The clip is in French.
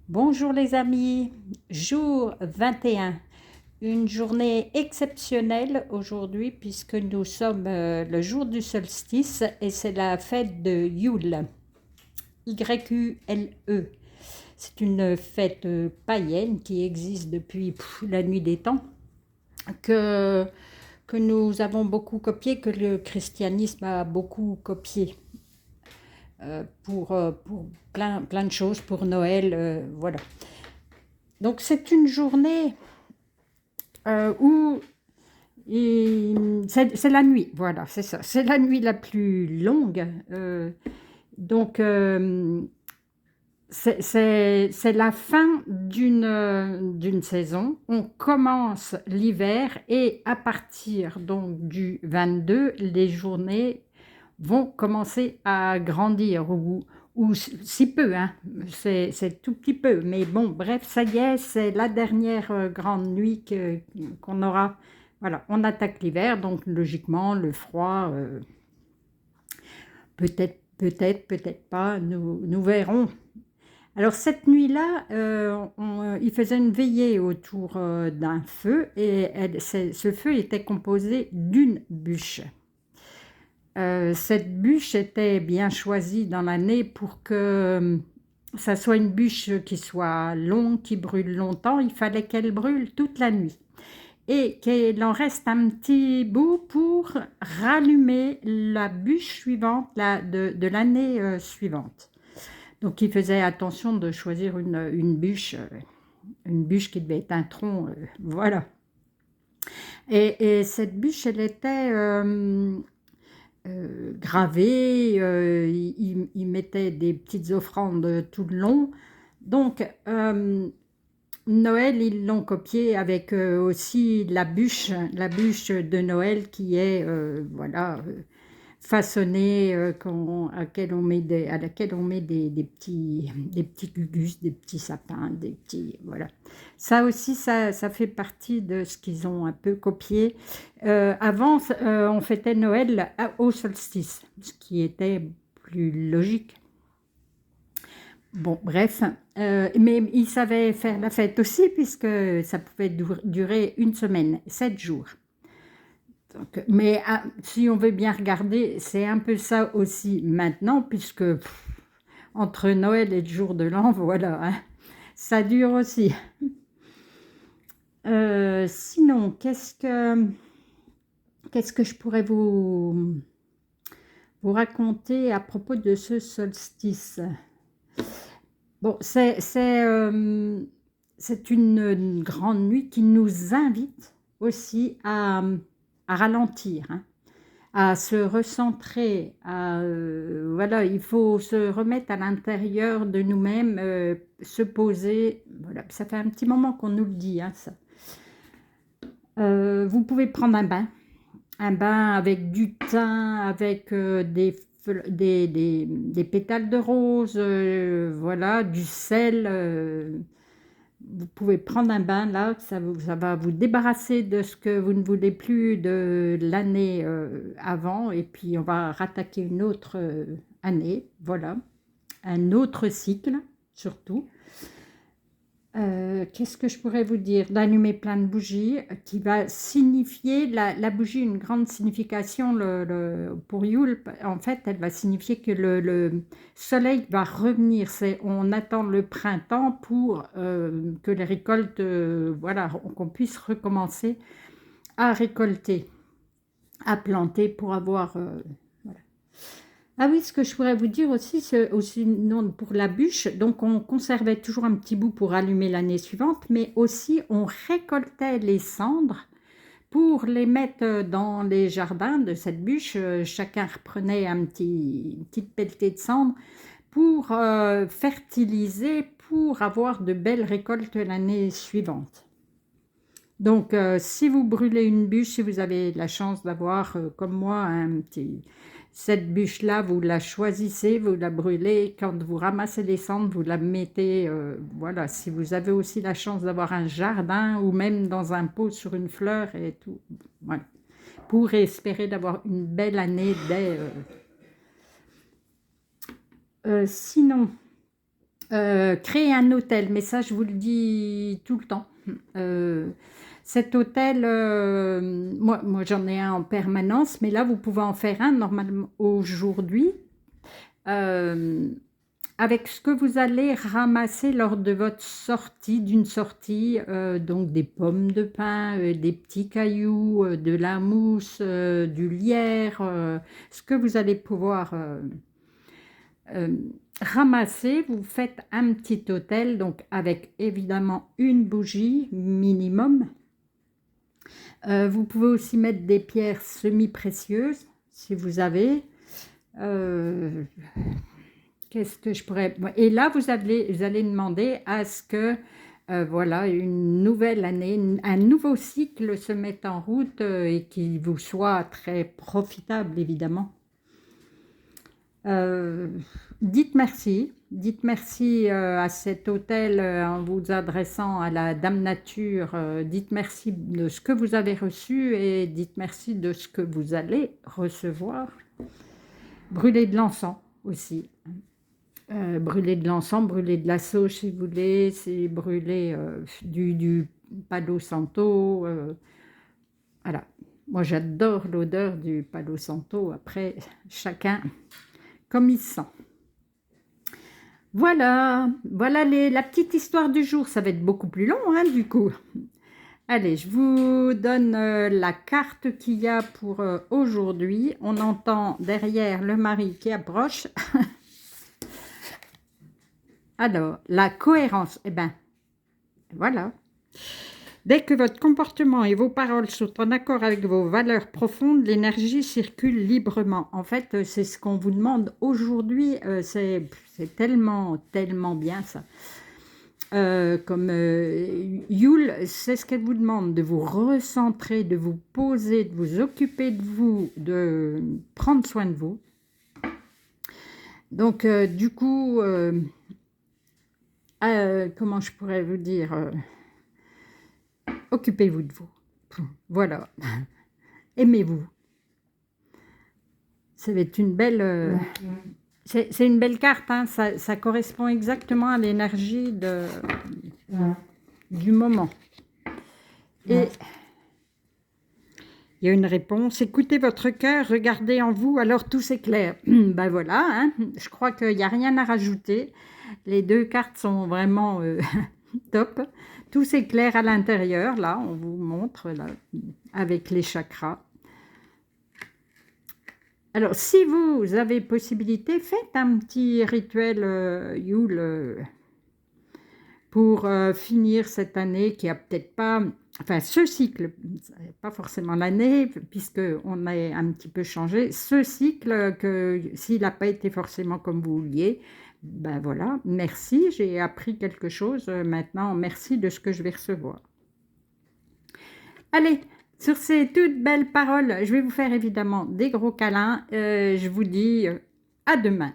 Bonjour les amis, jour 21, une journée exceptionnelle aujourd'hui puisque nous sommes le jour du solstice et c'est la fête de Yule, Y-U-L-E. C'est une fête païenne qui existe depuis la nuit des temps, que, que nous avons beaucoup copié, que le christianisme a beaucoup copié pour plein de choses, pour Noël, voilà. Donc c'est une journée où c'est la nuit, voilà, c'est ça. C'est la nuit la plus longue. Donc, c'est la fin d'une saison. On commence l'hiver et à partir donc du 22, les journées vont commencer à grandir ou si peu, hein. C'est tout petit peu. Mais bon, bref, ça y est, c'est la dernière grande nuit qu'on aura. Voilà, on attaque l'hiver, donc logiquement, le froid, peut-être pas, nous verrons. Alors cette nuit-là, il faisait une veillée autour d'un feu et ce feu était composé d'une bûche. Cette bûche était bien choisie dans l'année pour que ça soit une bûche qui soit longue, qui brûle longtemps. Il fallait qu'elle brûle toute la nuit et qu'il en reste un petit bout pour rallumer la bûche suivante de l'année suivante. Donc il faisait attention de choisir une bûche qui devait être un tronc, voilà. Et cette bûche, elle était gravée, il mettait des petites offrandes tout le long. Donc Noël, ils l'ont copié avec aussi la bûche de Noël qui est voilà, façonnée, à laquelle on met des petits gugus, des petits sapins, des petits, voilà. Ça aussi, ça fait partie de ce qu'ils ont un peu copié. Avant, on fêtait Noël au solstice, ce qui était plus logique. Bon, bref, mais ils savaient faire la fête aussi, puisque ça pouvait durer une semaine, 7 jours. Donc, mais si on veut bien regarder, c'est un peu ça aussi maintenant, puisque entre Noël et le jour de l'an, voilà, hein, ça dure aussi. Sinon, qu'est-ce que je pourrais vous raconter à propos de ce solstice? Bon, c'est une grande nuit qui nous invite aussi à ralentir, hein, à se recentrer, voilà, il faut se remettre à l'intérieur de nous-mêmes, se poser, voilà, ça fait un petit moment qu'on nous le dit, hein, ça. Vous pouvez prendre un bain avec du thym, avec des pétales de rose, voilà, du sel. Vous pouvez prendre un bain là, ça va vous débarrasser de ce que vous ne voulez plus de l'année avant, et puis on va rattaquer une autre année, voilà, un autre cycle surtout. Qu'est-ce que je pourrais vous dire? D'allumer plein de bougies qui va signifier, la bougie, une grande signification pour Yule, en fait, elle va signifier que le soleil va revenir. On attend le printemps pour que les récoltes, voilà, qu'on puisse recommencer à récolter, à planter pour avoir... voilà. Ah oui, ce que je pourrais vous dire aussi, c'est aussi non, pour la bûche, donc on conservait toujours un petit bout pour allumer l'année suivante, mais aussi on récoltait les cendres pour les mettre dans les jardins de cette bûche. Chacun reprenait une petite pelletée de cendres pour fertiliser, pour avoir de belles récoltes l'année suivante. Donc, si vous brûlez une bûche, si vous avez la chance d'avoir, comme moi, cette bûche-là, vous la choisissez, vous la brûlez. Quand vous ramassez les cendres, vous la mettez, voilà. Si vous avez aussi la chance d'avoir un jardin ou même dans un pot sur une fleur et tout, voilà. Pour espérer d'avoir une belle année sinon, Créer un hôtel, mais ça je vous le dis tout le temps. Cet hôtel, moi j'en ai un en permanence, mais là vous pouvez en faire un normalement aujourd'hui. euh, Avec ce que vous allez ramasser lors de votre sortie, d'une sortie, donc des pommes de pin, des petits cailloux, de la mousse, du lierre, ce que vous allez pouvoir euh, ramasser, vous faites un petit hôtel, donc avec évidemment une bougie minimum. Vous pouvez aussi mettre des pierres semi-précieuses, si vous avez. Euh, Qu'est-ce que je pourrais... Et là, vous allez demander à ce que, voilà, une nouvelle année, un nouveau cycle se mette en route et qu'il vous soit très profitable, évidemment. Euh, Dites merci à cet hôtel en vous adressant à la Dame Nature. Dites merci de ce que vous avez reçu et dites merci de ce que vous allez recevoir. Brûlez de l'encens aussi. Brûler de l'encens, brûler de la sauge si vous voulez, c'est brûler du Palo Santo. Voilà. Moi j'adore l'odeur du Palo Santo, après chacun comme il se sent. Voilà, voilà la petite histoire du jour, ça va être beaucoup plus long hein, du coup. Allez, je vous donne la carte qu'il y a pour aujourd'hui. On entend derrière le mari qui approche. Alors, la cohérence, eh bien, voilà. Dès que votre comportement et vos paroles sont en accord avec vos valeurs profondes, l'énergie circule librement. En fait, c'est ce qu'on vous demande aujourd'hui. C'est tellement, tellement bien ça. Comme Yule, c'est ce qu'elle vous demande, de vous recentrer, de vous poser, de vous occuper de vous, de prendre soin de vous. Donc, du coup... comment je pourrais vous dire, occupez-vous de vous. Voilà. Aimez-vous. Ça va être une belle... c'est une belle carte, hein. Ça correspond exactement à l'énergie du moment. Et il y a une réponse. Écoutez votre cœur, regardez en vous, alors tout s'éclaire. Ben voilà, hein. Je crois qu'il n'y a rien à rajouter. Les deux cartes sont vraiment top. Tout s'éclaire à l'intérieur, là, on vous montre, là, avec les chakras. Alors, si vous avez possibilité, faites un petit rituel Yule pour finir cette année qui a peut-être pas... Enfin, ce cycle, pas forcément l'année, puisqu'on a un petit peu changé. Ce cycle, que s'il n'a pas été forcément comme vous vouliez, ben voilà, merci, j'ai appris quelque chose. Maintenant, merci de ce que je vais recevoir. Allez, sur ces toutes belles paroles, je vais vous faire évidemment des gros câlins. Je vous dis à demain.